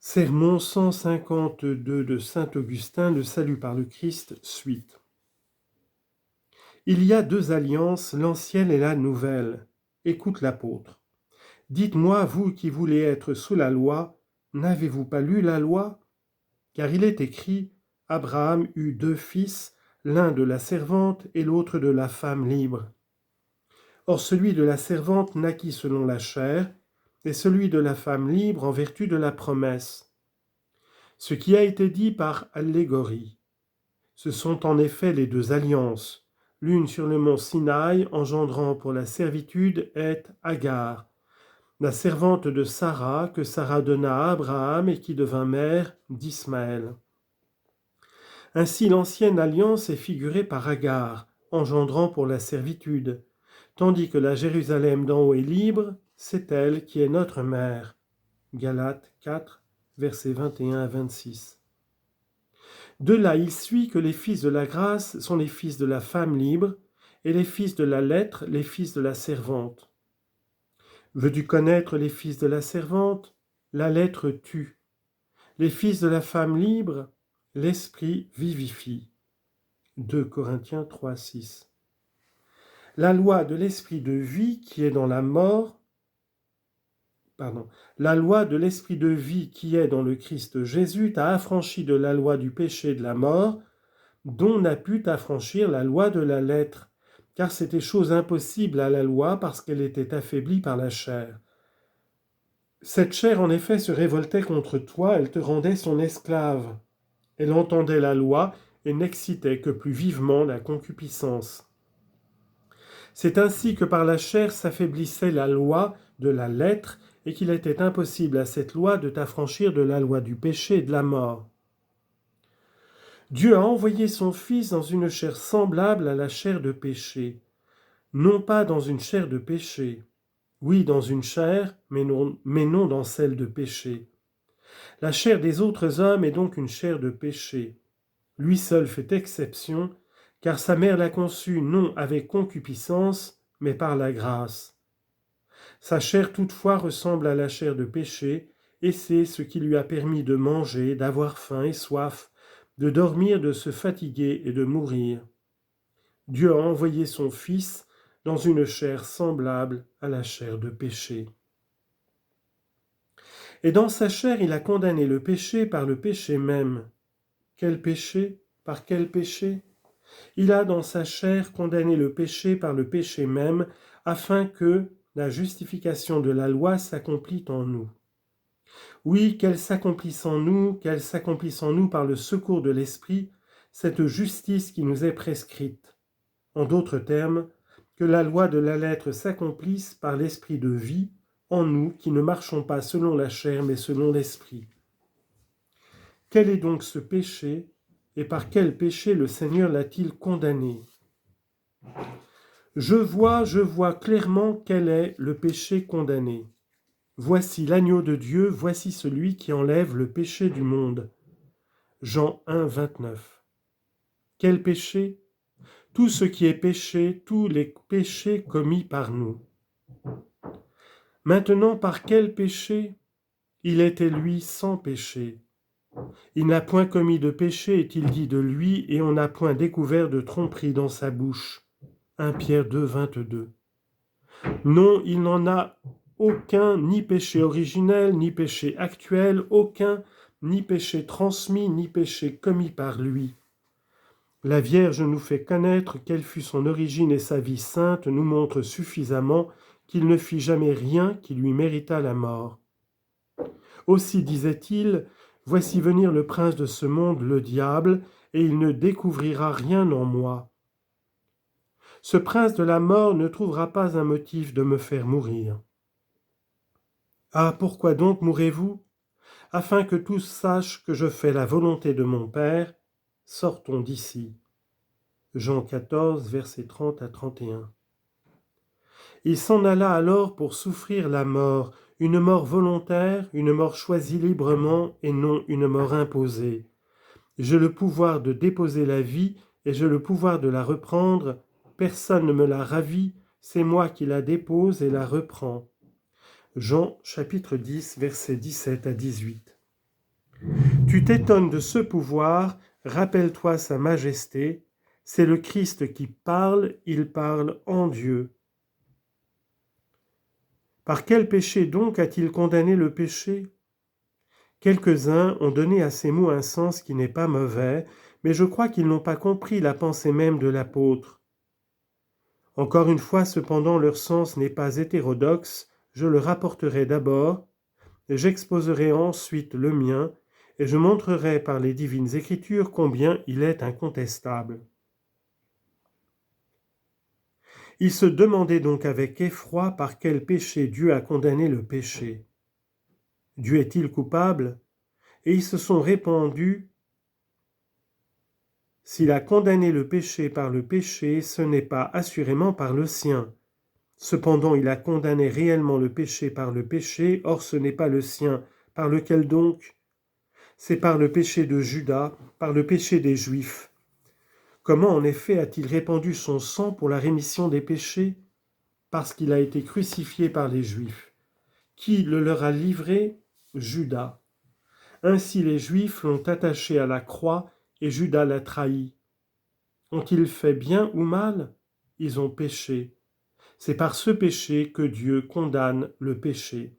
Sermon 152 de saint Augustin, le salut par le Christ, suite. Il y a deux alliances, l'ancienne et la nouvelle. Écoute l'apôtre. Dites-moi, vous qui voulez être sous la loi, n'avez-vous pas lu la loi? Car il est écrit, Abraham eut deux fils, l'un de la servante et l'autre de la femme libre. Or celui de la servante naquit selon la chair, et celui de la femme libre en vertu de la promesse. Ce qui a été dit par allégorie. Ce sont en effet les deux alliances. L'une sur le mont Sinaï, engendrant pour la servitude, est Agar, la servante de Sarah, que Sarah donna à Abraham et qui devint mère d'Ismaël. Ainsi l'ancienne alliance est figurée par Agar, engendrant pour la servitude, tandis que la Jérusalem d'en haut est libre, c'est elle qui est notre mère. Galates 4, versets 21 à 26. De là, il suit que les fils de la grâce sont les fils de la femme libre, et les fils de la lettre, les fils de la servante. Veux-tu connaître les fils de la servante? La lettre tue. Les fils de la femme libre, l'esprit vivifie. 2 Corinthiens 3, 6. La loi de l'esprit de vie qui est dans la mort, la loi de l'esprit de vie qui est dans le Christ Jésus t'a affranchi de la loi du péché et de la mort, dont n'a pu t'affranchir la loi de la lettre, car c'était chose impossible à la loi parce qu'elle était affaiblie par la chair. Cette chair en effet se révoltait contre toi, elle te rendait son esclave. Elle entendait la loi et n'excitait que plus vivement la concupiscence. C'est ainsi que par la chair s'affaiblissait la loi de la lettre et qu'il était impossible à cette loi de t'affranchir de la loi du péché et de la mort. Dieu a envoyé son Fils dans une chair semblable à la chair de péché, non pas dans une chair de péché, oui dans une chair, mais non dans celle de péché. La chair des autres hommes est donc une chair de péché. Lui seul fait exception, car sa mère l'a conçu non avec concupiscence, mais par la grâce. Sa chair toutefois ressemble à la chair de péché, et c'est ce qui lui a permis de manger, d'avoir faim et soif, de dormir, de se fatiguer et de mourir. Dieu a envoyé son Fils dans une chair semblable à la chair de péché. Et dans sa chair, il a condamné le péché par le péché même. Quel péché? Par quel péché? Il a dans sa chair condamné le péché par le péché même, afin que la justification de la loi s'accomplît en nous. Oui, qu'elle s'accomplisse en nous par le secours de l'Esprit, cette justice qui nous est prescrite. En d'autres termes, que la loi de la lettre s'accomplisse par l'Esprit de vie en nous qui ne marchons pas selon la chair mais selon l'Esprit. Quel est donc ce péché et par quel péché le Seigneur l'a-t-il condamné? Je vois clairement quel est le péché condamné. Voici l'agneau de Dieu, voici celui qui enlève le péché du monde. Jean 1, 29. Quel péché? Tout ce qui est péché, tous les péchés commis par nous. Maintenant, par quel péché? Il était lui sans péché. Il n'a point commis de péché, est-il dit de lui, et on n'a point découvert de tromperie dans sa bouche. 1 Pierre 2, 22. Non, il n'en a aucun, ni péché originel, ni péché actuel, aucun, ni péché transmis, ni péché commis par lui. La Vierge nous fait connaître quelle fut son origine et sa vie sainte nous montre suffisamment qu'il ne fit jamais rien qui lui méritât la mort. Aussi disait-il, « Voici venir le prince de ce monde, le diable, et il ne découvrira rien en moi. » Ce prince de la mort ne trouvera pas un motif de me faire mourir. Ah, pourquoi donc mourrez-vous? Afin que tous sachent que je fais la volonté de mon Père, sortons d'ici. Jean 14, versets 30 à 31. Il s'en alla alors pour souffrir la mort, une mort volontaire, une mort choisie librement et non une mort imposée. J'ai le pouvoir de déposer la vie et j'ai le pouvoir de la reprendre. Personne ne me la ravit, c'est moi qui la dépose et la reprends. Jean chapitre 10, versets 17 à 18. Tu t'étonnes de ce pouvoir, rappelle-toi sa majesté, c'est le Christ qui parle, il parle en Dieu. Par quel péché donc a-t-il condamné le péché ? Quelques-uns ont donné à ces mots un sens qui n'est pas mauvais, mais je crois qu'ils n'ont pas compris la pensée même de l'apôtre. Encore une fois, cependant, leur sens n'est pas hétérodoxe, je le rapporterai d'abord, et j'exposerai ensuite le mien, et je montrerai par les divines écritures combien il est incontestable. Ils se demandaient donc avec effroi par quel péché Dieu a condamné le péché. Dieu est-il coupable ? Et ils se sont répandus, s'il a condamné le péché par le péché, ce n'est pas assurément par le sien. Cependant, il a condamné réellement le péché par le péché, or ce n'est pas le sien. Par lequel donc ? C'est par le péché de Judas, par le péché des Juifs. Comment en effet a-t-il répandu son sang pour la rémission des péchés ? Parce qu'il a été crucifié par les Juifs. Qui le leur a livré ? Judas. Ainsi les Juifs l'ont attaché à la croix et Judas l'a trahi. Ont-ils fait bien ou mal ? Ils ont péché. C'est par ce péché que Dieu condamne le péché.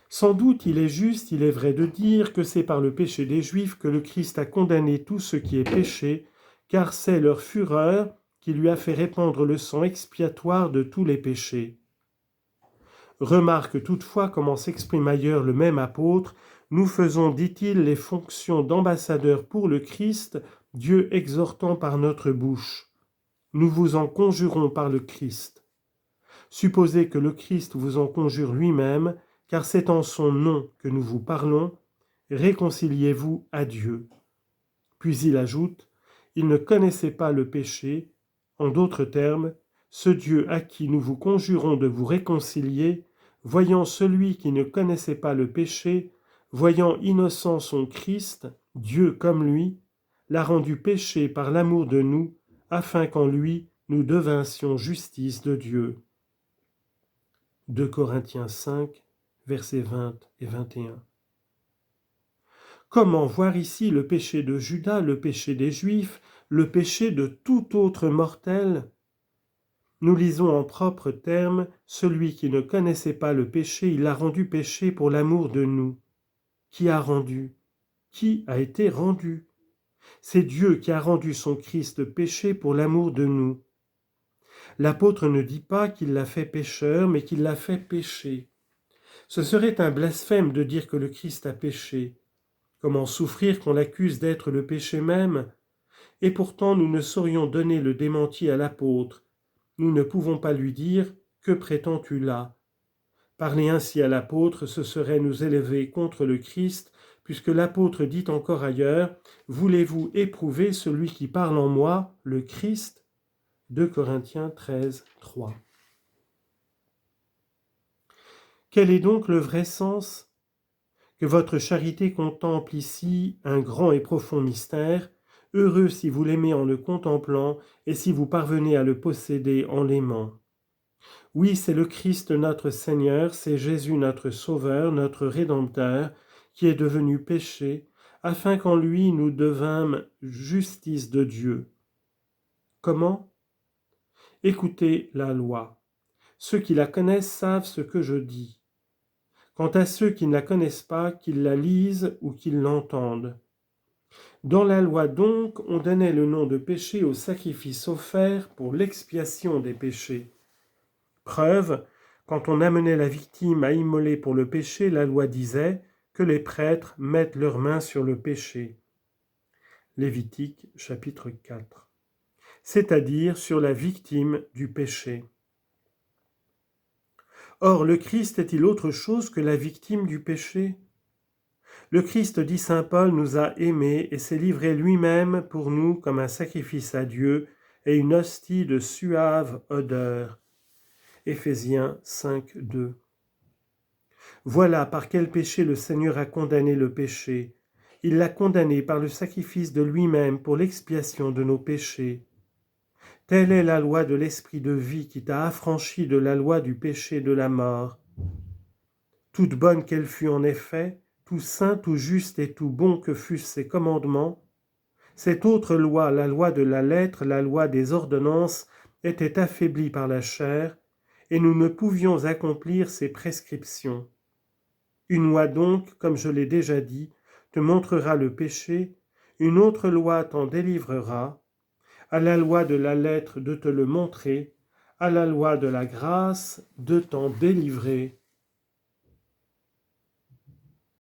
Sans doute il est juste, il est vrai de dire que c'est par le péché des Juifs que le Christ a condamné tout ce qui est péché, car c'est leur fureur qui lui a fait répandre le sang expiatoire de tous les péchés. Remarque toutefois comment s'exprime ailleurs le même apôtre, nous faisons, dit-il, les fonctions d'ambassadeurs pour le Christ, Dieu exhortant par notre bouche. Nous vous en conjurons par le Christ. Supposez que le Christ vous en conjure lui-même, car c'est en son nom que nous vous parlons, réconciliez-vous à Dieu. Puis il ajoute, il ne connaissait pas le péché, en d'autres termes, ce Dieu à qui nous vous conjurons de vous réconcilier, voyant celui qui ne connaissait pas le péché, voyant innocent son Christ, Dieu comme lui, l'a rendu péché par l'amour de nous, afin qu'en lui nous devinssions justice de Dieu. 2 Corinthiens 5, versets 20 et 21. Comment voir ici le péché de Judas, le péché des Juifs, le péché de tout autre mortel ? Nous lisons en propres termes, celui qui ne connaissait pas le péché, il l'a rendu péché pour l'amour de nous. Qui a rendu ? Qui a été rendu ? C'est Dieu qui a rendu son Christ péché pour l'amour de nous. L'apôtre ne dit pas qu'il l'a fait pécheur, mais qu'il l'a fait pécher. Ce serait un blasphème de dire que le Christ a péché. Comment souffrir qu'on l'accuse d'être le péché même ? Et pourtant nous ne saurions donner le démenti à l'apôtre. Nous ne pouvons pas lui dire « Que prétends-tu là ?» Parler ainsi à l'apôtre, ce serait nous élever contre le Christ, puisque l'apôtre dit encore ailleurs « Voulez-vous éprouver celui qui parle en moi, le Christ ?» 2 Corinthiens 13, 3. Quel est donc le vrai sens ? Que votre charité contemple ici un grand et profond mystère, heureux si vous l'aimez en le contemplant et si vous parvenez à le posséder en l'aimant. Oui, c'est le Christ notre Seigneur, c'est Jésus notre Sauveur, notre Rédempteur, qui est devenu péché, afin qu'en lui nous devînmes justice de Dieu. Comment ? Écoutez la loi. Ceux qui la connaissent savent ce que je dis. Quant à ceux qui ne la connaissent pas, qu'ils la lisent ou qu'ils l'entendent. Dans la loi donc, on donnait le nom de péché au sacrifice offert pour l'expiation des péchés. Preuve, quand on amenait la victime à immoler pour le péché, la loi disait que les prêtres mettent leurs mains sur le péché. Lévitique chapitre 4. C'est-à-dire sur la victime du péché. Or, le Christ est-il autre chose que la victime du péché ? Le Christ, dit saint Paul, nous a aimés et s'est livré lui-même pour nous comme un sacrifice à Dieu et une hostie de suave odeur. Éphésiens 5, 2. Voilà par quel péché le Seigneur a condamné le péché. Il l'a condamné par le sacrifice de lui-même pour l'expiation de nos péchés. Telle est la loi de l'esprit de vie qui t'a affranchi de la loi du péché et de la mort. toute bonne qu'elle fût en effet, tout saint, tout juste et tout bon que fussent ses commandements, cette autre loi, la loi de la lettre, la loi des ordonnances, était affaiblie par la chair, et nous ne pouvions accomplir ses prescriptions. Une loi donc, comme je l'ai déjà dit, te montrera le péché, une autre loi t'en délivrera, à la loi de la lettre de te le montrer, à la loi de la grâce de t'en délivrer.